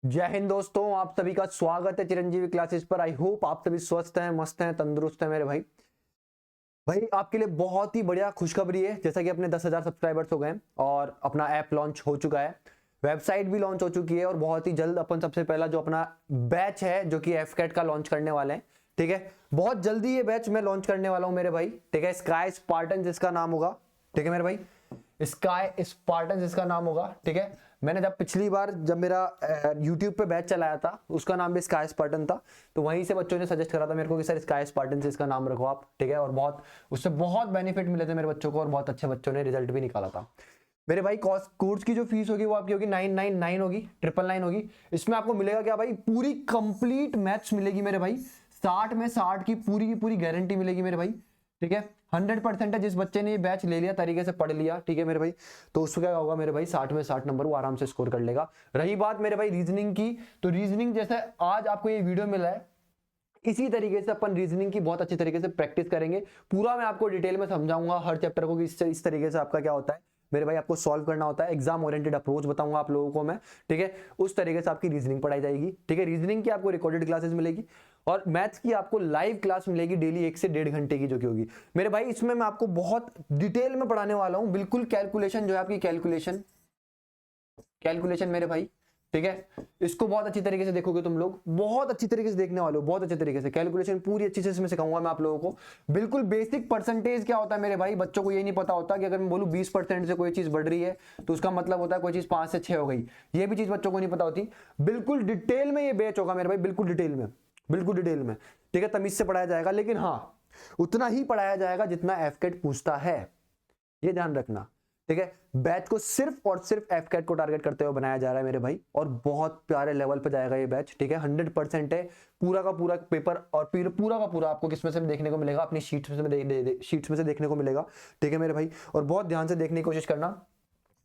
जय हिंद दोस्तों, आप सभी का स्वागत है चिरंजीवी क्लासेस पर। आई होप आप सभी स्वस्थ हैं, मस्त हैं, तंदुरुस्त हैं मेरे भाई। भाई आपके लिए बहुत ही बढ़िया खुशखबरी है, जैसा कि अपने 10,000 सब्सक्राइबर्स हो गए हैं और अपना ऐप लॉन्च हो चुका है, वेबसाइट भी लॉन्च हो चुकी है और बहुत ही जल्द अपन सबसे पहला जो अपना बैच है जो कि एफकेट का लॉन्च करने वाले हैं। ठीक है, बहुत जल्दी ये बैच मैं लॉन्च करने वाला हूं मेरे भाई। ठीक है, स्काई स्पार्टन जिसका नाम होगा। ठीक है मेरे भाई, स्काई स्पार्टन जिसका नाम होगा। ठीक है, मैंने जब पिछली बार जब मेरा YouTube पे बैच चलाया था उसका नाम भी स्काई स्पार्टन था, तो वहीं से बच्चों ने सजेस्ट करा था मेरे को कि सर स्काई स्पार्टन से इसका नाम रखो आप। ठीक है, और बहुत उससे बहुत बेनिफिट मिले थे मेरे बच्चों को और बहुत अच्छे बच्चों ने रिजल्ट भी निकाला था मेरे भाई। कोर्स की जो फीस होगी वो आपकी होगी 999 होगी, 999 होगी। इसमें आपको मिलेगा क्या भाई, पूरी कंप्लीट मैथ्स मिलेगी मेरे भाई। 60 में 60 की पूरी गारंटी मिलेगी मेरे भाई। ठीक है, 100% है। जिस बच्चे ने ये बैच ले लिया, तरीके से पढ़ लिया, ठीक है मेरे भाई, तो उसको क्या होगा मेरे भाई, 60 में 60 नंबर वो आराम से स्कोर कर लेगा। रही बात मेरे भाई रीजनिंग की, तो रीजनिंग जैसे आज आपको ये वीडियो मिला है, इसी तरीके से अपन रीजनिंग की बहुत अच्छी तरीके से प्रैक्टिस करेंगे। पूरा मैं आपको डिटेल में समझाऊंगा हर चैप्टर को कि इस तरीके से आपका क्या होता है मेरे भाई, आपको सॉल्व करना होता है। एग्जाम ओरिएंटेड अप्रोच बताऊंगा आप लोगों को मैं। ठीक है, उस तरीके से आपकी रीजनिंग पढ़ाई जाएगी। ठीक है, रीजनिंग की आपको रिकॉर्डेड क्लासेस मिलेगी और मैथ्स की आपको लाइव क्लास मिलेगी डेली 1 से 1.5 घंटे की, जो कि होगी मेरे भाई। इसमें मैं आपको बहुत डिटेल में पढ़ाने वाला हूं, बिल्कुल कैलकुलेशन जो है आपकी कैलकुलेशन मेरे भाई। ठीक है, इसको बहुत अच्छी तरीके से देखोगे तुम लोग, बहुत अच्छी तरीके से देखने वाले हो, बहुत अच्छे तरीके से कैलकुलेशन पूरी अच्छी से इसमें सिखाऊंगा मैं आप लोगों को। बिल्कुल बेसिक परसेंटेज क्या होता है मेरे भाई, बच्चों को ये नहीं पता होता कि अगर मैं बोलूं 20% से कोई चीज बढ़ रही है तो उसका मतलब होता है कोई चीज 5 से 6 हो गई। ये भी चीज बच्चों को नहीं पता होती। बिल्कुल डिटेल में ये बैच होगा मेरे भाई, बिल्कुल डिटेल में, बिल्कुल डिटेल में। ठीक है, तमीज से पढ़ाया जाएगा, लेकिन हाँ उतना ही पढ़ाया जाएगा जितना एफकेट पूछता है, ये ध्यान रखना। ठीक है, बैच को सिर्फ और सिर्फ एफकेट को टारगेट करते हुए बनाया जा रहा है मेरे भाई, और बहुत प्यारे लेवल पे जाएगा ये बैच। ठीक है, 100% है। पूरा का पूरा पेपर और पूरा का पूरा आपको किसमें से देखने को मिलेगा, अपनी शीट्स में से शीट्स में से देखने को मिलेगा। ठीक है मेरे भाई, और बहुत ध्यान से देखने की कोशिश करना।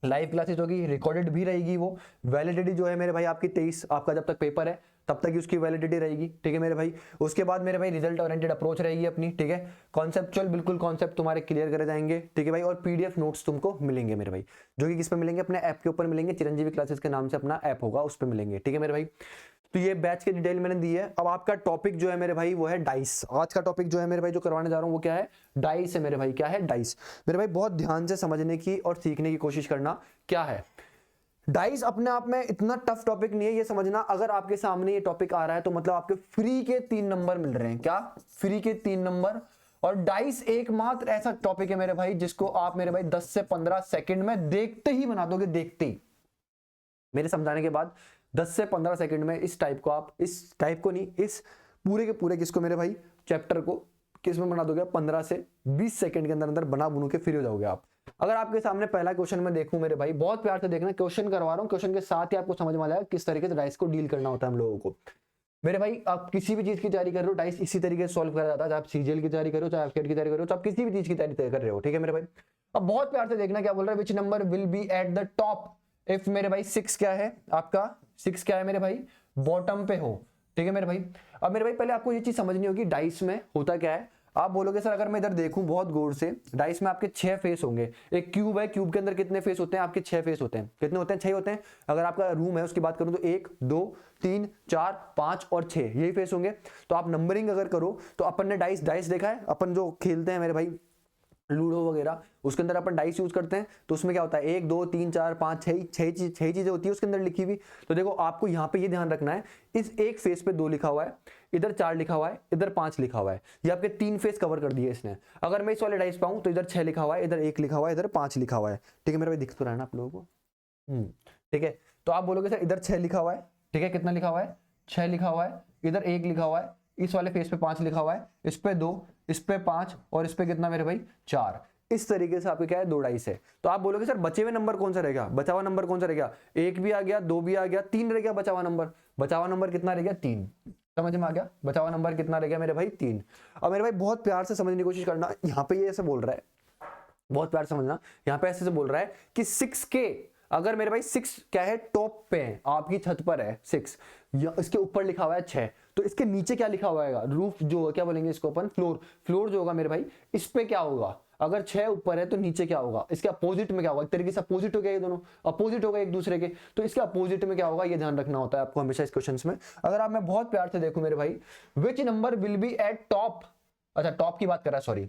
लाइव क्लासेस होगी, रिकॉर्डेड भी रहेगी वो। वैलिडिटी जो है मेरे भाई आपकी 23, आपका जब तक पेपर है तब तक ही उसकी वैलिडिटी रहेगी। ठीक है मेरे भाई, उसके बाद मेरे भाई रिजल्ट ओरिएंटेड अप्रोच रहेगी अपनी। ठीक है, कॉन्सेप्चुअल बिल्कुल कॉन्सेप्ट तुम्हारे क्लियर करे जाएंगे। ठीक है भाई, और पीडीएफ नोट्स तुमको मिलेंगे मेरे भाई, जो कि किस पे मिलेंगे, अपने ऐप के ऊपर मिलेंगे। चिरंजीवी क्लासेस के नाम से अपना ऐप होगा, उस पर मिलेंगे। ठीक है मेरे भाई, तो ये बैच की डिटेल मैंने दी है। अब आपका टॉपिक जो है मेरे भाई वो है डाइस। आज का टॉपिक जो है मेरे भाई जो करवाने जा रहा हूं वो क्या है, डाइस है मेरे भाई। क्या है, डाइस मेरे भाई। बहुत ध्यान से समझने की और सीखने की कोशिश करना। क्या है डाइस, अपने आप में इतना टफ टॉपिक नहीं है, ये समझना। अगर आपके सामने ये टॉपिक आ रहा है तो मतलब आपके फ्री के 3 नंबर मिल रहे हैं। क्या, फ्री के 3 नंबर। और डाइस एकमात्र ऐसा टॉपिक है मेरे भाई जिसको आप मेरे भाई 10 से 15 सेकंड में देखते ही बना दोगे, देखते ही मेरे समझाने के बाद 10 से 15 सेकंड में इस टाइप को आप, इस टाइप को नहीं, इस पूरे के पूरे किसको मेरे भाई, चैप्टर को किस में बना दोगे, 15 से 20 सेकंड के अंदर अंदर बना बुनू के फ्री हो जाओगे आप। अगर आपके सामने पहला क्वेश्चन में देखूं मेरे भाई, बहुत प्यार से देखना, क्वेश्चन करवा रहा हूं, क्वेश्चन के साथ ही आपको समझ में आ जाएगा किस तरीके से डाइस को डील करना होता है हम लोगों को। मेरे भाई आप किसी भी चीज की तैयारी कर रहे हो, डाइस इसी तरीके से सॉल्व करा जाता है। चाहे आप सीजीएल की तैयारी करो, चाहे एफकेट की तैयारी करो, चाहे आप किसी भी चीज की तैयारी कर रहे हो। ठीक है मेरे भाई, अब बहुत प्यार से देखना क्या बोल रहा है, विच number will B at the top if मेरे भाई 6 क्या है आपका, 6 क्या है मेरे भाई, बॉटम पे हो। ठीक है मेरे भाई, अब मेरे भाई पहले आपको ये चीज समझनी होगी डाइस में होता क्या है। आप बोलोगे सर अगर मैं इधर देखूं बहुत गौर से, डाइस में आपके 6 फेस होंगे। एक क्यूब है, क्यूब के अंदर कितने फेस होते हैं आपके, 6 फेस होते हैं। कितने होते हैं, 6 होते हैं। अगर आपका रूम है उसकी बात करूं तो 1 2 3 4 5 और 6 यही फेस होंगे। तो आप नंबरिंग अगर करो तो अपन ने डाइस देखा है, अपन जो खेलते हैं मेरे भाई लूडो वगैरह, उसके अंदर अपन डाइस यूज करते हैं, तो उसमें क्या होता है 1 2 3 4 5 छह चीजें होती है उसके अंदर लिखी हुई। तो देखो आपको यहाँ पे ये ध्यान रखना है, इस एक फेस पे 2 लिखा हुआ है, इधर 4 लिखा हुआ है, इधर 5 लिखा हुआ है। ये आपके 3 फेस कवर कर दिए इसने। अगर मैं इस वाले डाइस पाऊं तो इधर 6 लिखा हुआ है, इधर 1 लिखा हुआ है, इधर 5 लिखा हुआ है। ठीक है मेरे भाई, दिख तो रहा है ना आप लोगों को। ठीक है, तो आप बोलोगे सर इधर 6 लिखा हुआ है। ठीक है, कितना लिखा हुआ है, 6 लिखा हुआ है, इधर 1 लिखा हुआ है, इस वाले फेस पे 5 लिखा हुआ है, इस पे 2, इस पे 5 और इस पे कितना मेरे भाई 4। इस तरीके से आपके क्या है 2 डाइस है। तो आप बोलोगे सर बचे हुए नंबर कौन सा रहेगा, बचा हुआ नंबर कौन सा रहेगा, 1 भी आ गया, 2 भी आ गया, 3 रह गया बचा हुआ नंबर। बचा हुआ नंबर कितना रह गया, 3। समझ में आ गया, बचा हुआ नंबर कितना रह गया मेरे भाई, 3। अब मेरे भाई बहुत प्यार से समझने की कोशिश करना, यहाँ पे ये ऐसे बोल रहा है, बहुत प्यार समझना, यहाँ पे ऐसे से बोल रहा है कि 6 के, अगर मेरे भाई 6 क्या है, टॉप पे है, आपकी छत पर है 6, इसके ऊपर लिखा हुआ है 6, तो इसके नीचे क्या लिखा हुआ है, रूफ जो क्या बोलेंगे इसको अपन, फ्लोर। फ्लोर जो होगा मेरे भाई इस पे क्या होगा, अगर 6 ऊपर है तो नीचे क्या होगा, इसके अपोजिट में क्या होगा, एक तरीके से अपोजिट हो गया, ये दोनों अपोजिट हो गए एक दूसरे के, तो इसके अपोजिट में क्या होगा ये ध्यान रखना होता है आपको हमेशा इस क्वेश्चन में। अगर आप मैं बहुत प्यार से देखूं मेरे भाई, which number will B eight top, अच्छा टॉप की बात कर रहा है सॉरी,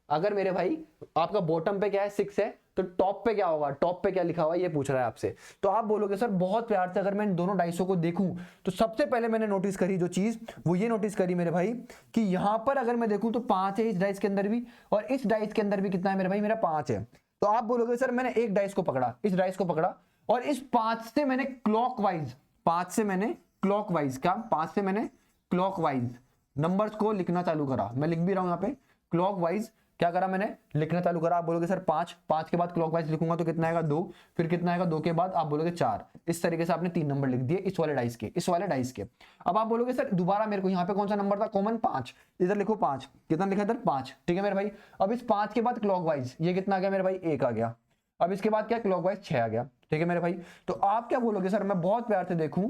अगर मेरे भाई आपका बॉटम पे क्या है 6 है तो टॉप पे क्या होगा, टॉप पे क्या लिखा हुआ है ये पूछ रहा है आपसे, तो आप बोलोगे सर बहुत प्यार से अगर मैं इन दोनों डाइसों को देखूं तो सबसे पहले मैंने नोटिस करी जो चीज वो ये नोटिस करी मेरे भाई कि यहां पर अगर मैं देखूं तो 5 है इस डाइस के अंदर भी, और इस डाइस के अंदर भी कितना है मेरे भाई, मेरा 5 है। तो आप बोलोगे सर मैंने एक डाइस को पकड़ा, इस डाइस को पकड़ा, और इस 5 से मैंने क्लॉकवाइज, 5 से मैंने क्लॉकवाइज क्या, 5 से मैंने क्लॉकवाइज नंबर्स को लिखना चालू करा, मैं लिख भी रहा हूं यहाँ पे क्लॉकवाइज क्या करा मैंने, लिखना चालू करा। आप बोलोगे सर 5, 5 के बाद क्लॉकवाइज लिखूंगा तो कितना आएगा 2, फिर कितना आएगा 2 के बाद आप बोलोगे 4, इस तरीके से आपने 3 नंबर लिख दिए इस वाले डाइस के, इस वाले डाइस के। अब आप बोलोगे सर दोबारा मेरे को यहाँ पे कौन सा नंबर था कॉमन, 5, इधर लिखो 5, कितना लिखा इधर 5, ठीक है मेरे भाई। अब इस 5 के बाद क्लॉकवाइज ये कितना आ गया मेरे भाई 1 आ गया, अब इसके बाद क्या क्लॉकवाइज 6 आ गया, ठीक है मेरे भाई। तो आप क्या बोलोगे सर मैं बहुत प्यार से देखूं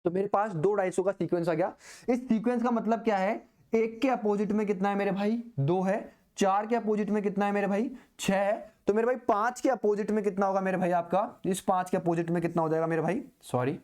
तो मेरे पास 2 डाइसों का सीक्वेंस आ गया, इस सीक्वेंस का मतलब क्या है, 1 के अपोजिट में कितना है मेरे भाई 2 है, 4 के अपोजिट में कितना है मेरे भाई 6 है, तो मेरे भाई 5 के अपोजिट में कितना होगा मेरे भाई आपका, इस 5 के अपोजिट में कितना हो जाएगा मेरे भाई, सॉरी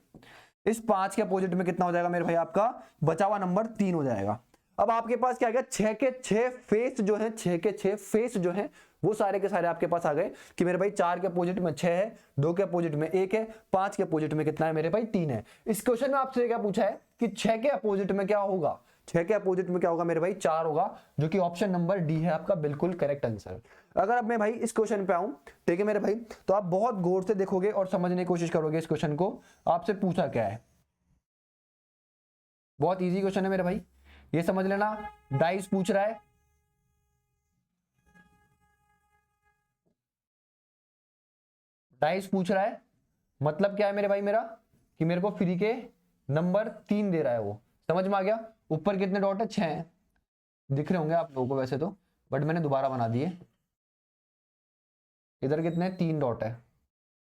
इस 5 के अपोजिट में कितना हो जाएगा मेरे भाई आपका बचा हुआ नंबर 3 हो जाएगा। अब आपके पास क्या आ गया 6 के 6 फेस जो है, 6 के 6 फेस जो है वो सारे के सारे आपके पास आ गए कि मेरे भाई 4 के अपोजिट में 6 है, 2 के अपोजिट में 1 है, 5 के अपोजिट में कितना है मेरे भाई 3 है। इस क्वेश्चन में आपसे क्या पूछा है कि 6 के अपोजिट में क्या होगा, 6 के अपोजिट में क्या होगा मेरे भाई 4 होगा, जो कि ऑप्शन नंबर डी है आपका बिल्कुल करेक्ट आंसर। अगर अब मैं भाई इस क्वेश्चन पे आऊं, ठीक है मेरे भाई, तो आप बहुत गौर से देखोगे और समझने की कोशिश करोगे इस क्वेश्चन को, आपसे पूछा क्या है, बहुत इजी क्वेश्चन है मेरे भाई, ये समझ लेना। डाइस पूछ रहा है, डाइस पूछ रहा है मतलब क्या है मेरे भाई मेरा, कि मेरे को फ्री के नंबर 3 दे रहा है, वो समझ में आ गया। ऊपर कितने डॉट है 6 है, दिख रहे होंगे आप लोगों को वैसे तो, बट मैंने दोबारा बना दिए। इधर कितने 3 डॉट है,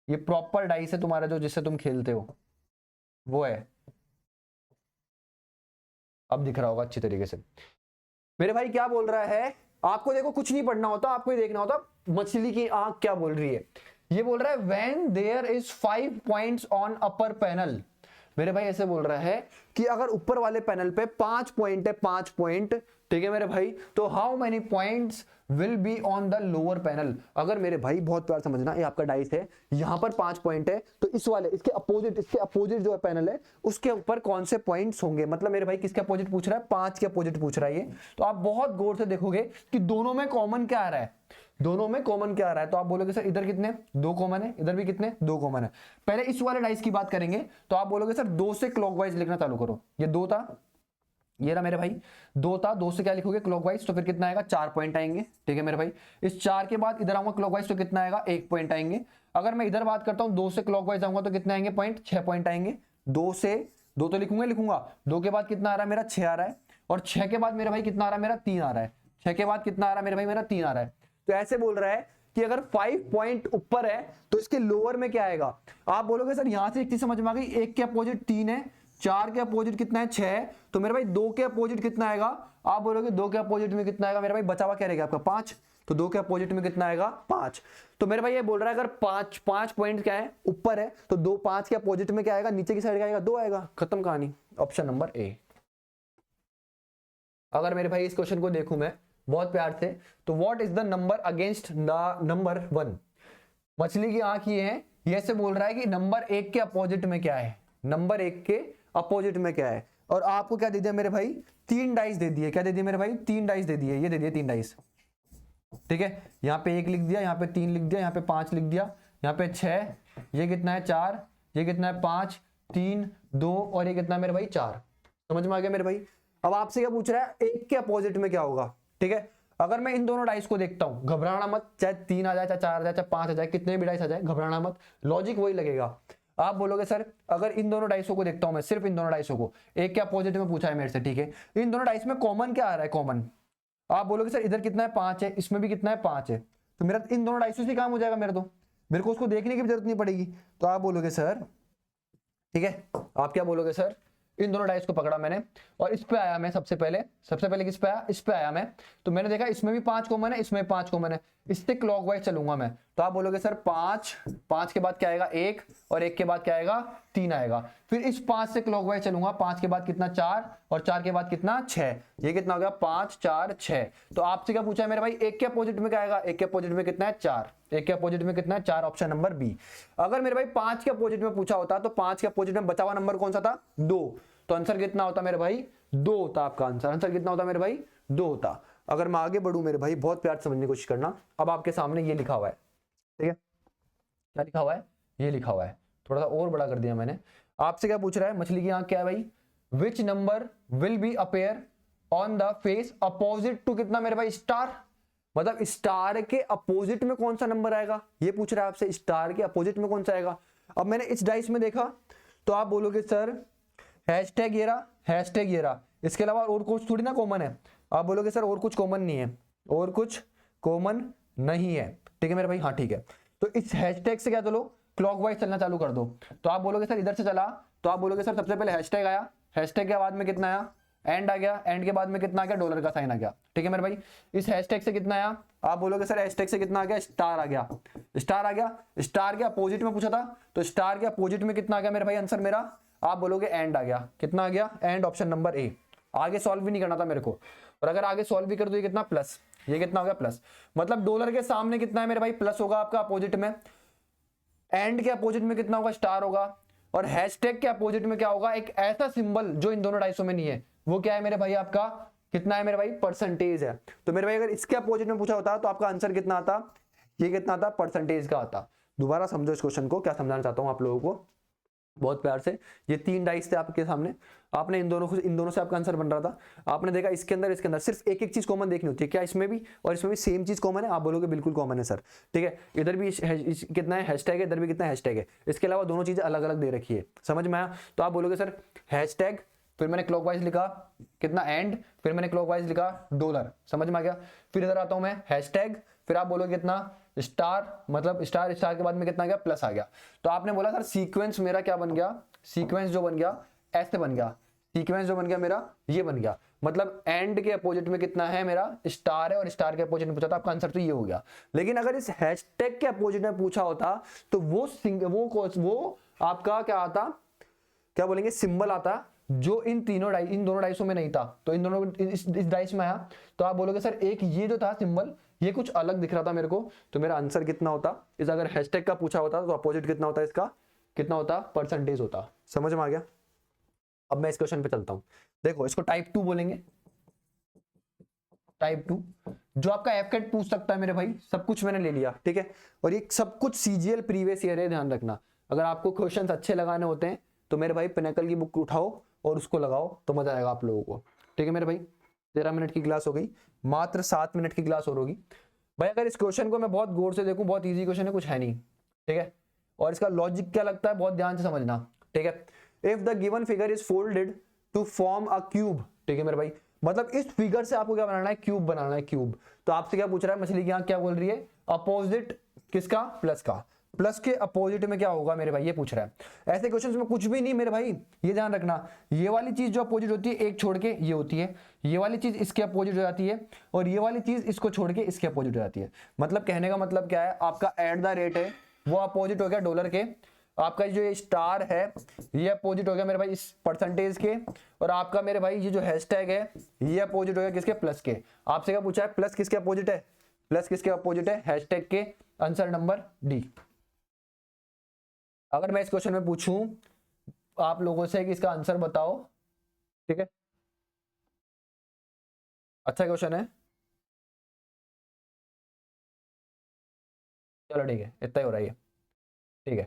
ये प्रॉपर डाइस है तुम्हारा जो जिससे तुम खेलते हो वो है, अब दिख रहा होगा अच्छी तरीके से। मेरे भाई क्या बोल रहा है, आपको देखो कुछ नहीं पढ़ना होता, आपको ये देखना होता मछली की आंख क्या बोल रही है। ये बोल रहा है when there is 5 points on upper panel, मेरे भाई ऐसे बोल रहा है कि अगर ऊपर वाले पैनल पे 5 पॉइंट है, 5 पॉइंट, ठीक है मेरे भाई, तो how many points will be on the lower panel. अगर मेरे भाई बहुत प्यार समझना, ये आपका डाइस है, यहां पर 5 पॉइंट है, तो इस वाले इसके अपोजिट जो है पैनल है उसके ऊपर कौन से पॉइंट्स होंगे, मतलब मेरे भाई किसके अपोजिट पूछ रहा है, 5 के अपोजिट पूछ रहा है ये। तो आप बहुत गौर से देखोगे कि दोनों में कॉमन क्या आ रहा है, दोनों में कॉमन क्या आ रहा है, तो आप बोलोगे सर इधर कितने 2 कॉमन है, इधर भी कितने 2 कॉमन है। पहले इस वाले डाइस की बात करेंगे तो आप बोलोगे सर 2 से क्लॉकवाइज लिखना चालू करो, ये 2 था, ये रहा मेरे भाई 2 था, 2 से क्या लिखोगे क्लॉकवाइज, तो फिर कितना आएगा 4 पॉइंट आएंगे, ठीक है मेरे भाई। इस 4 के बाद इधर आऊंगा क्लॉकवाइज तो कितना आएगा 1 पॉइंट आएंगे। अगर मैं इधर बात करता हूं 2 से क्लॉकवाइज आऊंगा तो कितने आएंगे पॉइंट, 6 पॉइंट आएंगे। 2 से 2 तो लिखूंगा 2 के बाद कितना आ रहा है मेरा 6 आ रहा है, और 6 के बाद मेरे भाई कितना आ रहा है मेरा 3 आ रहा है, 6 के बाद कितना आ रहा है मेरे भाई मेरा 3 आ रहा है। तो ऐसे बोल रहा है कि अगर 5 पॉइंट ऊपर है तो इसके लोअर में क्या आएगा। आप बोलोगे सर यहां से एक चीज समझ में आ गई, 1 के अपोजिट 3 है, 4 के अपोजिट कितना है 6 है, तो मेरे भाई 2 के अपोजिट कितना आएगा, आप बोलोगे 2 के अपोजिट में कितना आएगा मेरे भाई, बचा हुआ क्या रहेगा आपका 5, तो 2 के अपोजिट में कितना आएगा 5। तो मेरे भाई ये बोल रहा है अगर 5 पॉइंट क्या है ऊपर है तो 2 5 के अपोजिट में क्या आएगा, नीचे की साइड क्या आएगा 2 आएगा, खत्म कहानी, ऑप्शन नंबर ए। अगर मेरे भाई इस क्वेश्चन को देखूं मैं बहुत प्यार से, तो what is the number against the number 1, मछली की आंख ये है, ये से बोल रहा है कि नंबर 1 के अपोजिट में क्या है, नंबर 1 के अपोजिट में क्या है। और आपको क्या दे दिया मेरे भाई 3 डाइस दे दिए, क्या दे दिए मेरे भाई 3 डाइस दे दिए, ये दे दिए 3 डाइस, ठीक है। यहाँ पे 1 लिख दिया, यहाँ पे 3 लिख दिया, यहाँ पे 5 लिख दिया, यहाँ पे 6, ये कितना है 4, ये कितना है 5 3 2 और ये कितना है मेरे भाई 4, समझ में आ गया मेरे भाई। अब आपसे क्या पूछ रहा है 1 के अपोजिट में क्या होगा, ठीक है। अगर मैं इन दोनों डाइस को देखता हूं, घबराना मत, चाहे 3 आ जाए, चाहे 4 आ जाए, चाहे 5 आ जाए, कितने भी डाइस आ जाए घबराना मत, लॉजिक वही लगेगा। आप बोलोगे सर अगर इन दोनों डाइसों को देखता हूं मैं, सिर्फ इन दोनों डाइसों को, 1 के अपोजिट में पूछा है मेरे से, ठीक है, इन दोनों डाइस में कॉमन क्या आ रहा है, कॉमन, आप बोलोगे सर इधर कितना है 5 है, इसमें भी कितना है 5 है, तो मेरा इन दोनों डाइसों से काम हो जाएगा मेरा, तो मेरे को उसको देखने की भी जरूरत नहीं पड़ेगी। तो आप बोलोगे सर, ठीक है, आप क्या बोलोगे सर इन दोनों डाइस को पकड़ा मैंने और इस पे आया मैं सबसे पहले किस पे आया, इस पे आया मैं। तो मैंने देखा इसमें भी 5 कॉमन है, इसमें 5 कॉमन है, इससे क्लॉकवाइज चलूंगा मैं। तो आप बोलोगे सर 5 के बाद क्या आएगा 1 और 1 के बाद क्या आएगा 3 आएगा। फिर इस 5 से क्लॉकवाइज चलूंगा, 5 के बाद कितना 4 और 4 के बाद कितना 6, ये कितना हो गया 5 4 6। तो आपसे क्या पूछा है मेरे भाई, 1 के अपोजिट में क्या आएगा, 1 के अपोजिट में कितना है 4, 1 के अपोजिट में कितना है 4, ऑप्शन नंबर बी। अगर मेरे भाई 5 के अपोजिट में पूछा होता तो 5 के अपोजिट में बचा हुआ नंबर कौन सा था 2, तो आंसर कितना होता मेरे भाई 2 होता आपका आंसर कितना होता मेरे भाई 2 होता। अगर मैं आगे बढ़ूं मेरे भाई, बहुत प्यार से समझने की कोशिश करना। अब आपके सामने ये लिखा हुआ है, ठीक है, क्या लिखा हुआ है, ये लिखा हुआ है, थोड़ा सा और बड़ा कर दिया मैंने। आपसे क्या पूछ रहा है, मछली की आंख क्या है भाई, which number will be appear on the face opposite to कितना मेरे भाई स्टार, मतलब स्टार के अपोजिट में कौन सा नंबर आएगा, ये पूछ रहा है आपसे, स्टार के अपोजिट में कौन सा आएगा। अब मैंने इस डाइस में देखा तो आप बोलोगे सर हैशटैग ये रहा, हैशटैग ये रहा, इसके अलावा और कुछ थोड़ी ना कॉमन है। आप बोलोगे सर और कुछ कॉमन नहीं है, और कुछ कॉमन नहीं है, ठीक है मेरे भाई, हाँ ठीक है। तो इस हैशटैग से क्या चलो क्लॉकवाइज चलना चालू कर दो। तो आप बोलोगे सर इधर से चला, तो आप बोलोगे सर सबसे पहले हैशटैग आया, हैशटैग के बाद में कितना आया एंड आ गया, एंड के बाद में कितना आ गया डॉलर का साइन आ गया, ठीक है मेरे भाई। इस हैशटैग से कितना आया, आप बोलोगे सर हैशटैग से कितना आ गया स्टार आ गया, स्टार आ गया, स्टार के अपोजिट में पूछा था तो स्टार के अपोजिट में कितना आ गया मेरे भाई आंसर मेरा, आप बोलोगे एंड आ गया, कितना आ गया एंड, ऑप्शन नंबर ए। आगे सॉल्व भी नहीं करना था मेरे को, और अगर आगे सॉल्व भी कर दो ये कितना प्लस, ये कितना हो गया प्लस, मतलब डॉलर के सामने कितना है मेरे भाई प्लस होगा आपका अपोजिट में, एंड के अपोजिट में कितना होगा स्टार होगा, और हैशटैग के अपोजिट में क्या होगा एक ऐसा सिंबल जो इन दोनों डाइसों में नहीं है, वो क्या है मेरे भाई आपका कितना है मेरे भाई परसेंटेज है। तो मेरे भाई अगर इसके अपोजिट में पूछा होता तो आपका आंसर कितना आता, ये कितना आता परसेंटेज का आता। दोबारा समझो इस क्वेश्चन को, क्या समझाना चाहता हूं आप लोगों को बहुत प्यार से। ये 3 डाइस थे आपके सामने, आपने इन दोनों से आपका आंसर बन रहा था। आपने देखा इसके अंदर सिर्फ एक एक चीज कॉमन देखनी होती है, क्या इसमें भी और इसमें भी सेम चीज कॉमन है, आप बोलोगे बिल्कुल कॉमन है सर, ठीक है। इधर भी कितना है हैशटैग है, इधर भी कितना हैशटैग है, इसके अलावा दोनों चीजें अलग अलग दे रखी है, समझ में आया। तो आप बोलोगे सर हैशटैग, फिर मैंने क्लॉकवाइज लिखा कितना एंड, फिर मैंने क्लॉकवाइज लिखा डॉलर, समझ में आ गया। फिर इधर आता हूं मैं हैशटैग, फिर आप बोलोगे कितना स्टार, मतलब स्टार स्टार के बाद में कितना आ गया प्लस आ गया। तो आपने बोला सर सीक्वेंस मेरा क्या बन गया, सीक्वेंस जो बन गया ऐसे बन गया, सीक्वेंस जो बन गया मेरा ये बन गया, मतलब एंड के अपोजिट में कितना है मेरा स्टार है, और स्टार के अपोजिट में पूछा था आपका आंसर तो ये हो गया। लेकिन अगर इस हैशटैग के अपोजिट में पूछा होता तो वो आपका क्या आता, क्या बोलेंगे सिंबल आता, जो इन दोनों डाइसों में नहीं था, तो इन दोनों इस डाइस में आया। तो आप बोलोगे सर एक ये जो था सिंबल ये कुछ अलग दिख रहा था मेरे को, तो मेरा आंसर कितना होता, इस अगर हैशटैग का पूछा होता तो अपोजिट कितना होता इसका, कितना होता परसेंटेज होता। समझ में आ गया। अब मैं इस क्वेश्चन पे चलता हूं, देखो इसको टाइप 2 बोलेंगे, टाइप 2 जो आपका एफकेट पूछ सकता है मेरे भाई, सब कुछ मैंने ले लिया, ठीक है। और ये सब कुछ सीजीएल प्रीवियस ईयर है, ध्यान रखना। अगर आपको क्वेश्चंस अच्छे लगाने होते हैं तो मेरे भाई पिनेकल की बुक उठाओ और उसको लगाओ तो मजा आएगा आप लोगों को, ठीक है मेरे भाई। 13 मिनट की क्लास हो गई, मात्र 7 मिनट की क्लास और होगी भाई। अगर इस क्वेश्चन को मैं बहुत गौर से देखूं, बहुत इजी क्वेश्चन है, कुछ है नहीं, ठीक है। और इसका लॉजिक क्या लगता है बहुत ध्यान से समझना, ठीक है। If the given figure is folded to form a cube, ठीक है मेरे भाई, मतलब इस फिगर से आपको क्या बनाना है क्यूब बनाना है, क्यूब। तो आपसे क्या पूछ रहा है मछली की आंख क्या बोल रही है, अपोजिट किसका प्लस का, प्लस के अपोजिट में क्या होगा मेरे भाई ये पूछ रहा है। ऐसे क्वेश्चंस में कुछ भी नहीं मेरे भाई, ये ध्यान रखना, ये वाली चीज जो अपोजिट होती है एक छोड़ के ये होती है, ये वाली चीज इसके अपोजिट हो जाती है, और ये वाली चीज इसको छोड़ के इसके अपोजिट हो जाती है। मतलब कहने का मतलब क्या है, आपका एट द रेट है वो अपोजिट हो गया डॉलर के, आपका जो ये स्टार है ये अपोजिट हो गया मेरे भाई इस परसेंटेज के, और आपका मेरे भाई ये जो हैशटैग है ये अपोजिट हो गया किसके प्लस के। आपसे क्या पूछा है प्लस किसके अपोजिट है, प्लस किसके अपोजिट है हैशटैग के, आंसर नंबर डी। अगर मैं इस क्वेश्चन में पूछूं आप लोगों से कि इसका आंसर बताओ, ठीक है, अच्छा क्वेश्चन है, चलो ठीक है इतना ही हो रहा है ये, ठीक है,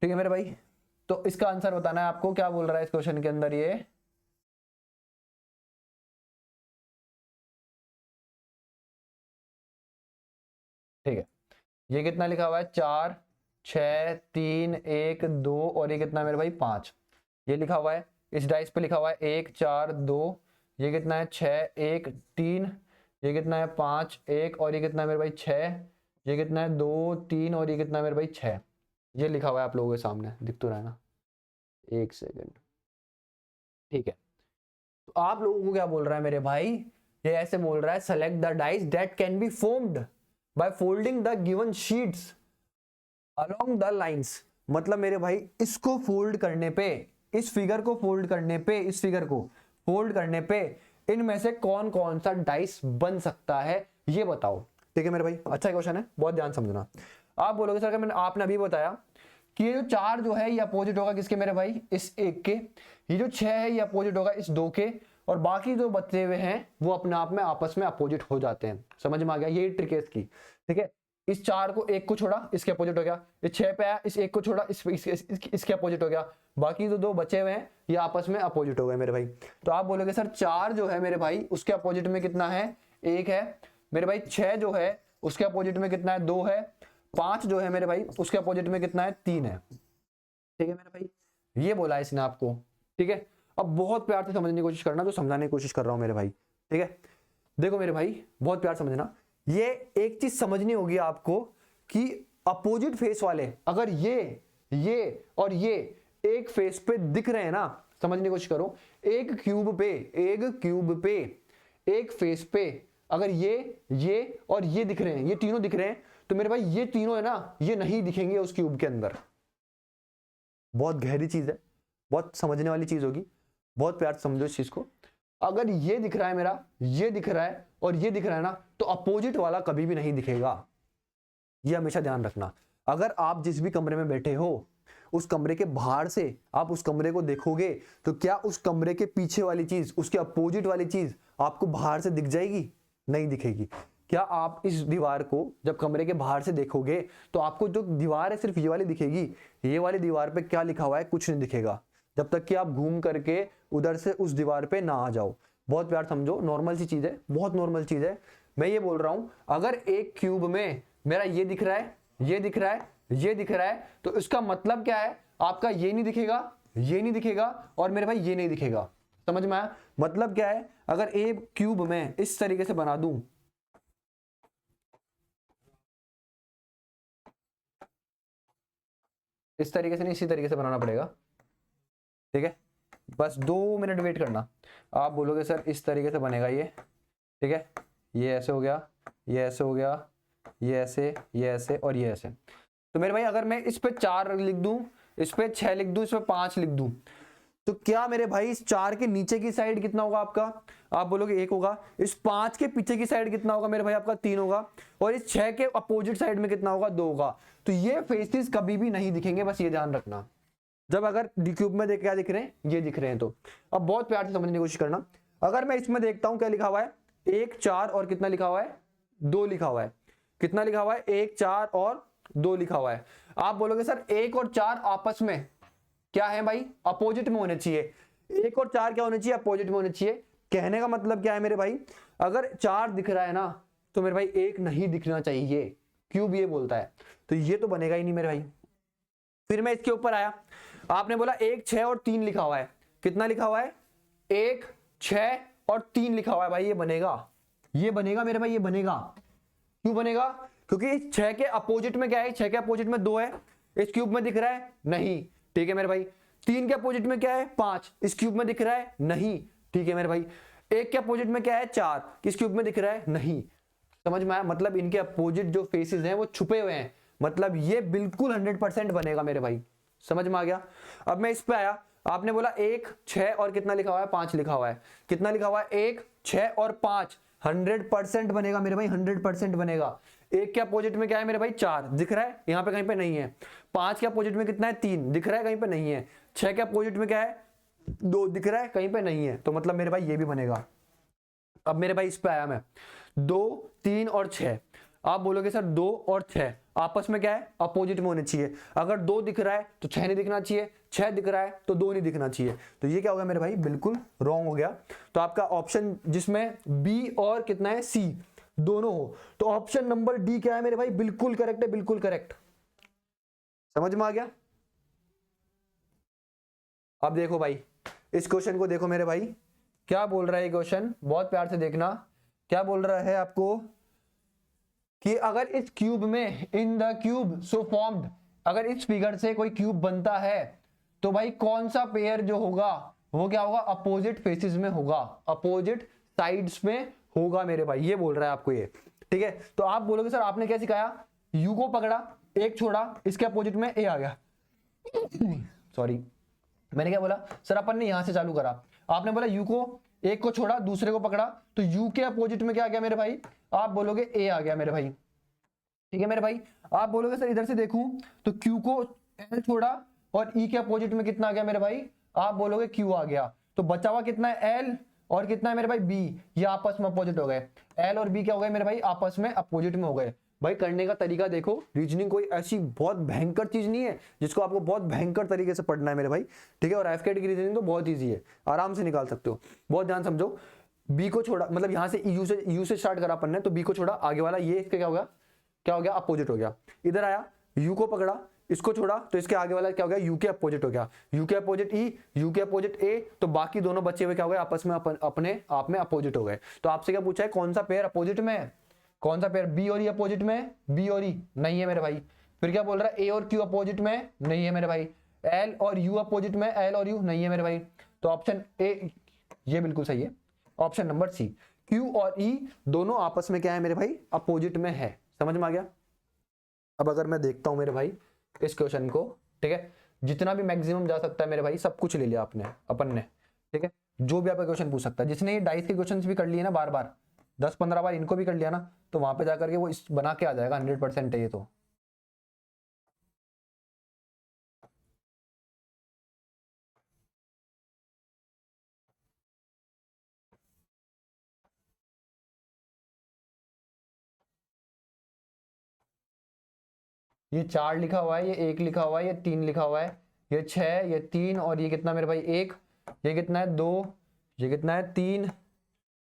ठीक है मेरे भाई। तो इसका आंसर बताना है आपको, क्या बोल रहा है इस क्वेश्चन के अंदर ये, ठीक है। ये कितना लिखा हुआ है 4 6 3 1 2, और ये कितना मेरे भाई 5, ये लिखा हुआ है। इस डाइस पे लिखा हुआ है 1 4 2, ये कितना है 6 1 3, ये कितना है 5 1, और ये कितना है मेरे भाई 6, ये कितना है 2 3, और ये कितना है मेरे भाई 6। ये लिखा हुआ है आप लोगों के सामने, दिख तो रहा है ना, एक सेकेंड, ठीक है, तो आप लोगों को क्या बोल रहा है मेरे भाई, ये ऐसे बोल रहा है select the dice that can be formed by folding the given sheets along the lines. मतलब मेरे भाई इसको फोल्ड करने पे, इस फिगर को फोल्ड करने पे, इस फिगर को फोल्ड करने पे इनमें से कौन कौन सा डाइस बन सकता है ये बताओ। ठीक है मेरे भाई, अच्छा क्वेश्चन है, बहुत ध्यान समझना। आप बोलोगे सर मैंने आपने अभी बताया कि ये जो 4 जो है ये अपोजिट होगा किसके मेरे भाई, इस 1 के, ये जो 6 है ये अपोजिट होगा इस 2 के, और बाकी जो बचे हुए हैं वो अपने आप में आपस में अपोजिट हो जाते हैं। समझ में आ गया, ये ट्रिक है इसकी। ठीक है, इस 4 को 1 को छोड़ा इसके अपोजिट हो गया, इस 6 पे आया इस 1 को छोड़ा इसके अपोजिट हो गया, बाकी जो 2 बचे हुए हैं ये आपस में अपोजिट हो गए मेरे भाई। तो आप बोलोगे सर 4 जो है मेरे भाई उसके अपोजिट में कितना है, 1 है मेरे भाई, 6 जो है उसके अपोजिट में कितना है, 2 है, 5 जो है मेरे भाई उसके अपोजिट में कितना है, 3 है। ठीक है मेरे भाई, ये बोला है इसने आपको। ठीक है, अब बहुत प्यार से समझने की कोशिश करना, तो समझाने की कोशिश कर रहा हूं मेरे भाई। ठीक है, देखो मेरे भाई बहुत प्यार समझना, ये एक चीज समझनी होगी आपको कि अपोजिट फेस वाले अगर ये और ये एक फेस पे दिख रहे हैं ना, समझने की कोशिश करो, एक क्यूब पे एक फेस पे अगर ये और ये दिख रहे हैं, ये तीनों दिख रहे हैं, तो मेरे भाई ये तीनों है ना ये नहीं दिखेंगे उस क्यूब के अंदर। बहुत गहरी चीज है, बहुत समझने वाली चीज होगी, बहुत प्यार से समझो इस चीज को। अगर ये दिख रहा है मेरा, ये दिख रहा है और ये दिख रहा है ना, तो अपोजिट वाला कभी भी नहीं दिखेगा, ये हमेशा ध्यान रखना। अगर आप जिस भी कमरे में बैठे हो उस कमरे के बाहर से आप उस कमरे को देखोगे तो क्या उस कमरे के पीछे वाली चीज, उसके अपोजिट वाली चीज आपको बाहर से दिख जाएगी? नहीं दिखेगी। क्या आप इस दीवार को जब कमरे के बाहर से देखोगे तो आपको जो दीवार है सिर्फ ये वाली दिखेगी, ये वाली दीवार पे क्या लिखा हुआ है कुछ नहीं दिखेगा, जब तक कि आप घूम करके उधर से उस दीवार पे ना आ जाओ। बहुत प्यार समझो, नॉर्मल सी चीज है, बहुत नॉर्मल चीज है। मैं ये बोल रहा हूं अगर एक क्यूब में मेरा ये दिख रहा है, ये दिख रहा है, ये दिख रहा है, तो इसका मतलब क्या है, आपका ये नहीं दिखेगा, ये नहीं दिखेगा और मेरे भाई ये नहीं दिखेगा। समझ में आया? मतलब क्या है, अगर एक क्यूब में इस तरीके से बना दूं, इस तरीके से नहीं इसी तरीके से बनाना पड़ेगा। ठीक है, बस 2 मिनट वेट करना। आप बोलोगे सर इस तरीके से बनेगा ये, ठीक है, ये ऐसे हो गया, ये ऐसे हो गया, ये ऐसे, ये ऐसे और ये ऐसे। तो मेरे भाई अगर मैं इस पे 4 लिख दूं, इस पे 6 लिख दूं, इस पे 5 लिख दूं, तो क्या मेरे भाई इस 4 के नीचे की साइड कितना होगा आपका? आप बोलोगे 1 होगा। इस 5 के पीछे की साइड कितना होगा मेरे भाई आपका? 3 होगा। और इस 6 के अपोजिट साइड में कितना होगा? 2 होगा। तो ये फेसेस कभी भी नहीं दिखेंगे, बस ये ध्यान रखना। जब अगर क्यूब में क्या दिख रहे हैं, ये दिख रहे हैं। तो अब बहुत प्यार से समझने की कोशिश करना। अगर मैं इसमें देखता हूं क्या लिखा हुआ है, 1 4 और कितना लिखा हुआ है? 2 लिखा हुआ है। कितना लिखा हुआ है? 1 4 और 2 लिखा हुआ है। आप बोलोगे सर 1 और 4 आपस में क्या है भाई? अपोजिट में होने चाहिए। 1 और 4 क्या होने चाहिए? अपोजिट में होने चाहिए। कहने का मतलब क्या है मेरे भाई, अगर 4 दिख रहा है ना तो मेरे भाई 1 नहीं दिखना चाहिए, क्यूब ये बोलता है। तो ये तो बनेगा ही नहीं मेरे भाई। फिर मैं इसके ऊपर आया, आपने बोला 1 6 और 3 लिखा हुआ है। कितना लिखा हुआ है? 1 6 और 3 लिखा हुआ है। भाई ये बनेगा, ये बनेगा मेरे भाई, ये बनेगा। क्यों बनेगा? क्योंकि इस 6 के अपोजिट में क्या है? 6 के अपोजिट में 2 है। इस क्यूब में दिख रहा है? नहीं। ठीक है मेरे भाई। 3 के अपोजिट में क्या है? 5। इस क्यूब में दिख रहा है? नहीं। ठीक है मेरे भाई। 1 के अपोजिट में क्या है? 4। किस क्यूब में दिख रहा है? नहीं। समझ में आया? मतलब इनके अपोजिट जो फेसेस हैं वो छुपे हुए हैं। मतलब ये बिल्कुल 100% बनेगा मेरे भाई। समझ में आ गया? अब मैं इस पे आया, आपने बोला 1 6 और कितना लिखा हुआ है? 5 लिखा हुआ है। कितना लिखा हुआ है? 1 6 और 5। 100% बनेगा मेरे भाई, 100% बनेगा। 1 के अपोजिट में क्या है मेरे भाई? 4 दिख रहा है, यहाँ पे कहीं पे नहीं है। 5 के अपोजिट में कितना है? 3 दिख रहा है, कहीं पे नहीं है। 6 के अपोजिट में क्या है? 2 दिख रहा है, कहीं पे नहीं है। तो मतलब मेरे भाई ये भी बनेगा। अब मेरे भाई इस पे आया मैं, 2 3 और 6। आप बोलोगे सर 2 और 6 आपस में क्या है? अपोजिट में होने चाहिए। अगर 2 दिख रहा है तो 6 नहीं दिखना चाहिए, 6 दिख रहा है तो 2 नहीं दिखना चाहिए। तो ये क्या हो गया मेरे भाई? बिल्कुल रॉन्ग हो गया। तो आपका ऑप्शन जिसमें बी और कितना है? सी दोनों हो, तो ऑप्शन नंबर डी क्या है मेरे भाई? बिल्कुल करेक्ट है, बिल्कुल करेक्ट। समझ में आ गया? अब देखो भाई, इस क्वेश्चन को देखो मेरे भाई, क्या बोल रहा है ये क्वेश्चन, बहुत प्यार से देखना। क्या बोल रहा है आपको कि अगर इस क्यूब में, in the cube so formed, अगर इस फिगर से कोई क्यूब बनता है तो भाई कौन सा पेयर जो होगा वो क्या होगा, अपोजिट फेसिस में होगा, अपोजिट साइड्स में होगा मेरे भाई, ये बोल रहा है आपको ये, ठीक है। तो आप बोलोगे सर आपने क्या सिखाया, यू को पकड़ा, एक छोड़ा, इसके अपोजिट में ए आ गया, सॉरी मैंने क्या बोला सर, अपन ने यहां से चालू करा, आपने बोला यू को, एक को छोड़ा दूसरे को पकड़ा, तो यू के अपोजिट में क्या आ गया मेरे भाई, आप बोलोगे ए आ गया मेरे भाई, ठीक है मेरे भाई। आप बोलोगे सर इधर से देखूं तो क्यू को एल छोड़ा और ई के अपोजिट में कितना आ गया मेरे भाई, आप बोलोगे क्यू आ गया, तो बचा हुआ कितना है एल और कितना है मेरे भाई बी, ये आपस में अपोजिट हो गए, एल और बी क्या हो गए मेरे भाई, आपस में अपोजिट में हो गए। भाई करने का तरीका देखो, रीजनिंग कोई ऐसी बहुत भयंकर चीज नहीं है जिसको आपको बहुत भयंकर तरीके से पढ़ना है मेरे भाई, ठीक है। और एफकेटी की रीजनिंग तो बहुत ईजी है, आराम से निकाल सकते हो, बहुत ध्यान समझो। बी को छोड़ा, मतलब यहां से यू से स्टार्ट करा अपन ने, तो बी को छोड़ा, आगे वाला ये इसका क्या हो गया अपोजिट हो गया, इधर आया यू को पकड़ा, इसको छोड़ा, तो इसके आगे वाला क्या हो गया, यू के अपोजिट हो गया, यू के अपोजिट ई, यू के अपोजिट ए, तो बाकी दोनों बचे हुए क्या हो गए, आपस में अपने आप में अपोजिट हो गए। तो आपसे क्या पूछा है, कौन सा पेयर अपोजिट में है, कौन सा पेयर, बी और ई अपोजिट में, बी और ई नहीं है मेरे भाई। फिर क्या बोल रहा है, ए और क्यू अपोजिट में नहीं है मेरे भाई, एल और यू अपोजिट में, एल और यू नहीं है मेरे भाई, तो ऑप्शन ए ये बिल्कुल सही है, ऑप्शन नंबर सी, क्यू और ई दोनों आपस में क्या है मेरे भाई, अपोजिट में है। समझ में आ गया। अब अगर मैं देखता हूं मेरे भाई इस क्वेश्चन को, ठीक है, जितना भी मैक्सिमम जा सकता है मेरे भाई सब कुछ ले लिया आपने अपन ने, ठीक है, जो भी आपका क्वेश्चन पूछ सकता है, जिसने ये डाइस के क्वेश्चंस भी कर लिए ना बार बार 10-15 बार इनको भी कर लिया ना, तो वहां पे जाकर के वो इस बना के आ जाएगा, 100% है ये तो। ये 4 लिखा हुआ है, ये 1 लिखा हुआ है, ये 3 लिखा हुआ है, ये 6, ये 3 और ये कितना मेरे भाई 1, ये कितना है 2, ये कितना है 3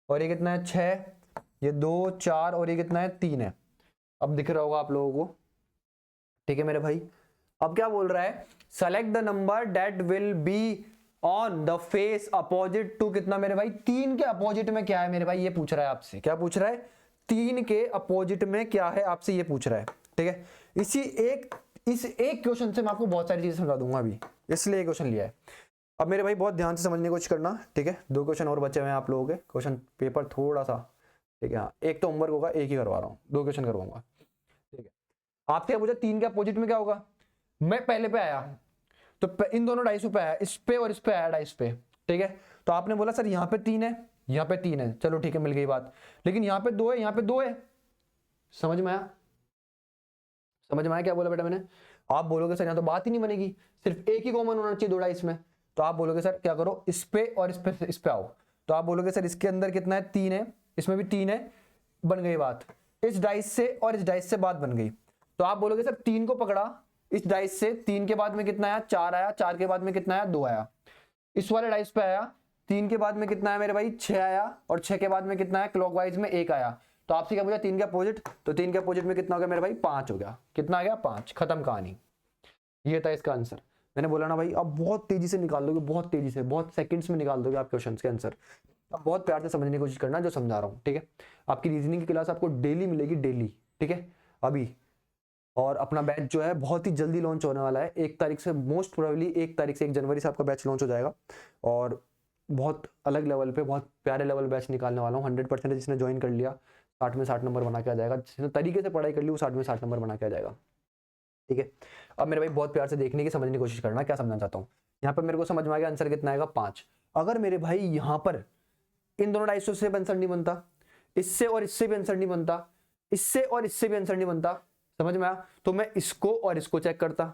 और ये कितना है 6, ये 2 4 और ये कितना है 3 है। अब दिख रहा होगा आप लोगों को, ठीक है मेरे भाई। अब क्या बोल रहा है, select the number that will be on the face opposite to कितना मेरे भाई, 3 के अपोजिट में क्या है मेरे भाई, ये पूछ रहा है आपसे, क्या पूछ रहा है, 3 के अपोजिट में क्या है आपसे ये पूछ रहा है, ठीक है। इस एक क्वेश्चन से मैं आपको बहुत सारी चीजें समझा दूंगा अभी, इसलिए क्वेश्चन लिया है। अब मेरे भाई बहुत ध्यान से समझने की कोशिश करना, ठीक है। 2 क्वेश्चन और बचे हुए हैं आप लोगों के, क्वेश्चन पेपर थोड़ा सा, ठीक है, हाँ एक तो होमवर्क होगा, एक ही करवा रहा हूँ, 2 क्वेश्चन करवाऊंगा, ठीक है। आपसे पूछा 3 के अपोजिट में क्या होगा, मैं पहले पे आया तो इन दोनों डाइसों पे आया, इस पे और इस पे आया डाइस पे, ठीक है। तो आपने बोला सर यहाँ पे 3 है, यहाँ पे 3 है, चलो ठीक है मिल गई बात, लेकिन यहाँ पे 2 है, यहाँ पे 2 है, समझ में आया, समझ में आया क्या बोला बेटा मैंने। आप बोलोगे सर यहाँ तो बात ही नहीं बनेगी, सिर्फ एक ही कॉमन होना चाहिए 2 डाइस में, तो आप बोलोगे सर क्या करो, इस पे और इस पे आओ, तो आप बोलोगे सर इसके अंदर कितना है 3 है, इसमें भी 3 है, बन गई बात, इस डाइस से और इस डाइस से बात बन गई। तो आप बोलोगे सर 3 को पकड़ा, इस डाइस से 3 के बाद में कितना आया 4 आया, 4 के बाद में कितना आया 2 आया, इस वाले डाइस पे आया, 3 के बाद में कितना है मेरे भाई 6 आया, और 6 के बाद में कितना है क्लॉकवाइज में 1 आया। तो आपसे क्या पूछा 3 के अपोजिट, तो 3 के अपोजिट में कितना हो गया मेरे भाई 5 हो गया, कितना आ गया 5, खत्म कहानी। ये था इसका आंसर। मैंने बोला ना भाई, अब बहुत तेजी से निकाल दोगे, बहुत तेजी से, बहुत सेकंड्स में निकाल दोगे आप क्वेश्चन के आंसर। अब बहुत प्यार से समझने की कोशिश करना जो समझा रहा हूँ, ठीक है। आपकी रीजनिंग की क्लास आपको डेली मिलेगी, डेली, ठीक है अभी। और अपना बैच जो है बहुत ही जल्दी लॉन्च होने वाला है, 1 तारीख से, मोस्ट प्रोबेबली 1 तारीख से 1 जनवरी से आपका बैच लॉन्च हो जाएगा, और बहुत अलग लेवल पे, बहुत प्यारे लेवल बैच निकालने वाला हूँ। 100% जिसने ज्वाइन कर लिया 60 में 60 नंबर बना के आ जाएगा, जिसने तरीके से पढ़ाई कर ली वो 60 में 60 नंबर बना के आ जाएगा, ठीक है। अब मेरे भाई बहुत प्यार से देखने की, समझने की कोशिश करना क्या समझना चाहता हूँ। यहाँ पर मेरे को समझ में आ गया आंसर कितना आएगा 5। अगर मेरे भाई यहाँ पर इन दोनों डाइसों से आंसर नहीं बनता, इससे और इससे भी आंसर नहीं बनता, इससे और इससे भी आंसर नहीं बनता, समझ में आया, तो मैं इसको और इसको चेक करता,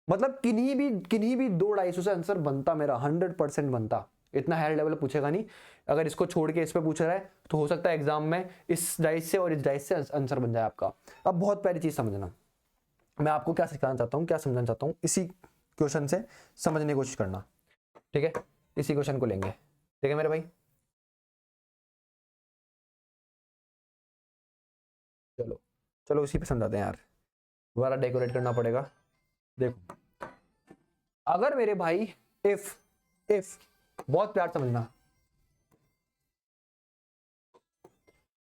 मतलब किन्हीं भी 2 डाइसों से आंसर बनता मेरा, 100% बनता। इतना हायर लेवल पूछेगा नहीं, अगर इसको छोड़ के इस पे पूछ रहा है तो हो सकता है एग्जाम में इस डाइस से और इस डाइस से आंसर बन जाए आपका। अब बहुत प्यारी चीज समझना, मैं आपको क्या सिखाना चाहता हूँ, क्या समझाना चाहता हूँ, इसी क्वेश्चन से समझने की कोशिश करना, ठीक है। इसी क्वेश्चन को लेंगे, ठीक है मेरे भाई। चलो चलो उसी पे समझाते हैं यार, दोबारा डेकोरेट करना पड़ेगा। देखो अगर मेरे भाई इफ बहुत प्यार समझना,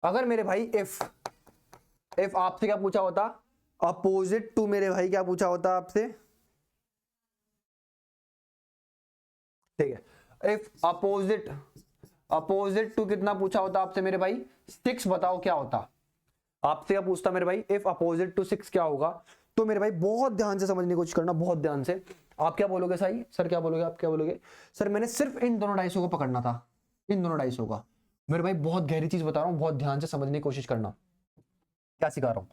अगर मेरे भाई इफ आपसे क्या पूछा होता, अपोजिट टू मेरे भाई क्या पूछा होता आपसे, ठीक है। इफ अपोजिट टू कितना पूछा होता आपसे मेरे भाई 6, बताओ क्या होता। आपसे क्या पूछता मेरे भाई, इफ अपोजिट टू 6 क्या होगा। तो मेरे भाई बहुत ध्यान से समझने की कोशिश करना, बहुत ध्यान से। आप क्या बोलोगे साई सर, क्या बोलोगे आप, क्या बोलोगे सर मैंने सिर्फ इन दोनों डाइसों को पकड़ना था, इन दोनों डाइसों का। मेरे भाई बहुत गहरी चीज बता रहा हूं, बहुत ध्यान से समझने की कोशिश करना, क्या सिखा रहा हूं।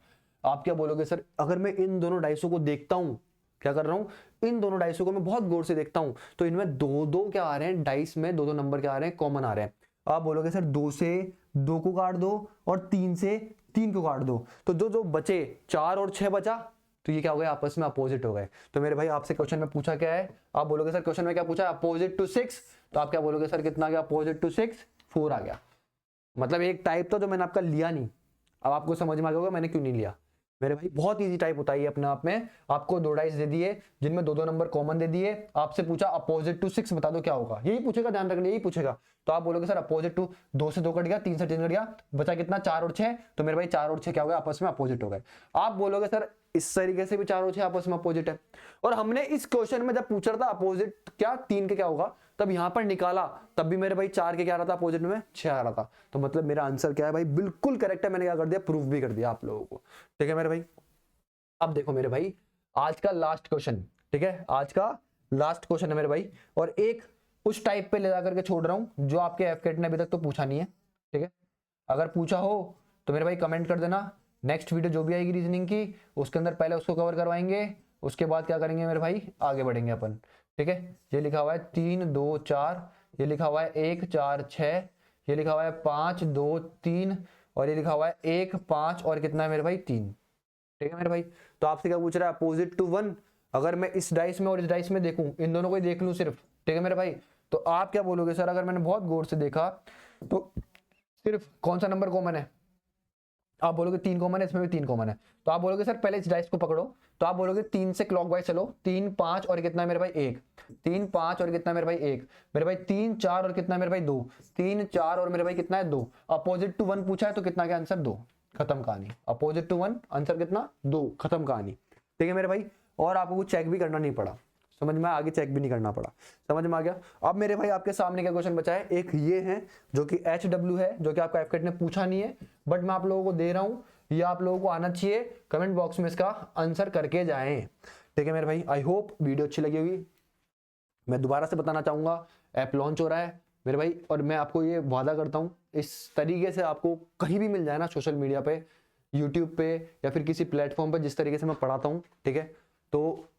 आप क्या बोलोगे सर, अगर मैं इन दोनों डाइसों को देखता हूं, क्या कर रहा हूं, इन दोनों डाइसों को मैं बहुत गौर से देखता हूं, तो इनमें दो दो क्या आ रहे हैं, डाइस में दो दो नंबर क्या आ रहे हैं, कॉमन आ रहे हैं। आप बोलोगे सर 2 से 2 को काट दो और 3 से 3 को काट दो, तो जो जो बचे 4 और 6 बचा, तो ये क्या हो गया, आपस में अपोजिट हो गए। तो मेरे भाई आपसे क्वेश्चन में पूछा क्या है, आप बोलोगे सर क्वेश्चन में क्या पूछा, अपोजिट टू 6, तो आप क्या बोलोगे सर कितना गया, अपोजिट टू 6 4 आ गया। मतलब एक टाइप था जो मैंने आपका लिया नहीं। अब आपको समझ में आ गया होगा मैंने क्यों नहीं लिया। मेरे भाई बहुत इजी टाइप होता है अपने आप में। आपको 2 डाइस दे दिए जिनमें दो दो नंबर कॉमन दे दिए, आपसे पूछा अपोजिट टू 6 बता दो क्या होगा, यही पूछेगा, ध्यान रखना यही पूछेगा। तो आप बोलोगे सर अपोजिट टू 2 से 2 कट गया, 3 से 3 कट गया, बचा कितना 4 और 6, तो मेरे भाई 4 और 6 क्या हो गया, आपस में अपोजिट हो गए। आप बोलोगे सर इस तरीके से भी 4 और 6 आपस में अपोजिट है, और हमने इस क्वेश्चन में जब पूछा था अपोजिट क्या 3 के क्या होगा, तब यहां पर निकाला, तब भी मेरे भाई 4 के क्या आ रहा था, अपोजिट में 6 आ रहा था। तो मतलब मेरा आंसर क्या है भाई, बिल्कुल करेक्ट है। मैंने क्या कर दिया, प्रूफ भी कर दिया आप लोगों को। ठीक है मेरे भाई, अब देखो मेरे भाई आज का लास्ट क्वेश्चन, ठीक है, आज का लास्ट क्वेश्चन है मेरे भाई, और एक उस टाइप पे ले जा करके छोड़ रहा हूं जो आपके एफकेट ने अभी तक तो पूछा नहीं है। ठीक है, अगर पूछा हो तो मेरे भाई कमेंट कर देना, नेक्स्ट वीडियो जो भी आएगी रीजनिंग की उसके अंदर पहले उसको कवर करवाएंगे, उसके बाद क्या करेंगे मेरे भाई, आगे बढ़ेंगे अपन। ठीक है, ये लिखा हुआ है 3 2 4, ये लिखा हुआ है 1 4 6, ये लिखा हुआ है 5 2 3, और ये लिखा हुआ है 1 5 और कितना है मेरे भाई 3। ठीक है मेरे भाई, तो आपसे क्या पूछ रहा है, अपोजिट टू 1 अगर मैं इस डाइस में और इस डाइस में देखूं, इन दोनों को ही देख लूं सिर्फ, ठीक है मेरे भाई, तो आप क्या बोलोगे सर, अगर मैंने बहुत गौर से देखा तो सिर्फ कौन सा नंबर कॉमन है, आप बोलोगे 3 कॉमन है, इसमें भी 3 कॉमन है, तो आप बोलोगे सर पहले इस डाइस को पकड़ो, तो आप बोलोगे 3 से क्लॉकवाइज चलो, 3 5 और कितना है मेरे भाई 1, 3 5 और कितना है मेरे भाई 1, मेरे भाई 3 4 और कितना है मेरे भाई 2, 3 4 और मेरे भाई कितना है 2, अपोजिट टू 1 पूछा है तो कितना क्या आंसर 2, खत्म कहानी। अपोजिट टू 1 आंसर कितना 2, खत्म कहानी। ठीक है मेरे भाई, और आपको चेक भी करना नहीं पड़ा, समझ में आगे चेक भी नहीं करना पड़ा, समझ में आ गया। अब मेरे भाई आपके सामने क्या क्वेश्चन बचा है, एक ये है जो कि HW है, जो कि आपका एफकेट ने पूछा नहीं है, बट मैं आप लोगों को दे रहा हूं, ये आप लोगों को आना चाहिए, कमेंट बॉक्स में इसका आंसर करके जाएं। ठीक है मेरे भाई, आई होप वीडियो अच्छी लगी होगी। मैं दोबारा से बताना चाहूंगा, ऐप लॉन्च हो रहा है मेरे भाई, और मैं आपको ये वादा करता हूँ इस तरीके से आपको कहीं भी मिल जाए ना, सोशल मीडिया पे, यूट्यूब पे या फिर किसी प्लेटफॉर्म पे, जिस तरीके से मैं पढ़ाता हूँ, ठीक है, तो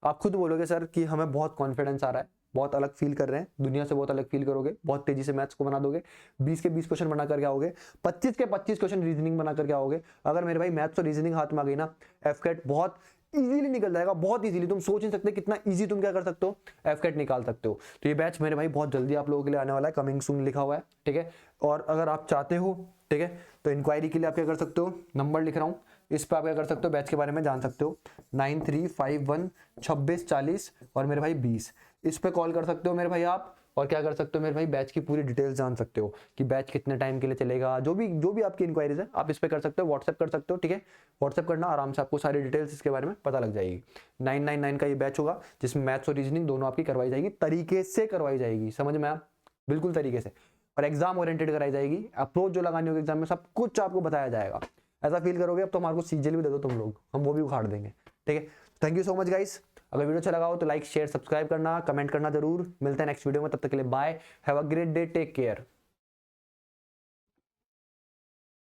आप खुद बोलोगे सर कि हमें बहुत कॉन्फिडेंस आ रहा है, बहुत अलग फील कर रहे हैं, दुनिया से बहुत अलग फील करोगे, बहुत तेजी से मैथ्स को बना दोगे, 20 के 20 क्वेश्चन बना करके आओगे, 25 के 25 क्वेश्चन रीजनिंग बना करके आओगे। अगर मेरे भाई मैथ्स और रीजनिंग हाथ में आ गई ना, एफकेट बहुत इजीली निकल जाएगा, बहुत इजीली, तुम सोच नहीं सकते कितना इजी तुम क्या कर सकते हो, एफकेट निकाल सकते हो। तो ये बैच मेरे भाई बहुत जल्दी आप लोगों के लिए आने वाला है, कमिंग सून लिखा हुआ है, ठीक है। और अगर आप चाहते हो, ठीक है, तो इंक्वायरी के लिए आप क्या कर सकते हो, नंबर लिख रहा हूँ, इस पर आप क्या कर सकते हो, बैच के बारे में जान सकते हो, 9351 26 40 और मेरे भाई 20, इस पे कॉल कर सकते हो मेरे भाई आप, और क्या कर सकते हो मेरे भाई, बैच की पूरी डिटेल्स जान सकते हो कि बैच कितने टाइम के लिए चलेगा, जो भी आपकी इंक्वायरीज है आप इस पे कर सकते हो, व्हाट्सएप कर सकते हो, ठीक है, व्हाट्सएप करना, आराम से आपको सारी डिटेल्स इसके बारे में पता लग जाएगी। 999 का ये बैच होगा जिसमें मैथ्स और रीजनिंग दोनों आपकी करवाई जाएगी, तरीके से करवाई जाएगी, समझ में आया, बिल्कुल तरीके से, और एग्जाम ओरिएंटेड कराई जाएगी, अप्रोच जो लगानी होगी एग्जाम में सब कुछ आपको बताया जाएगा। ऐसा फील करोगे अब तो हमारे को सीजीएल भी दे दो तुम लोग, हम वो भी उखाड़ देंगे। ठीक है, thank you so much guys. अगर वीडियो अच्छा लगा हो तो लाइक शेयर सब्सक्राइब करना, कमेंट करना जरूर। मिलते हैं नेक्स्ट वीडियो में, तब तक के लिए bye, have a great day, take care.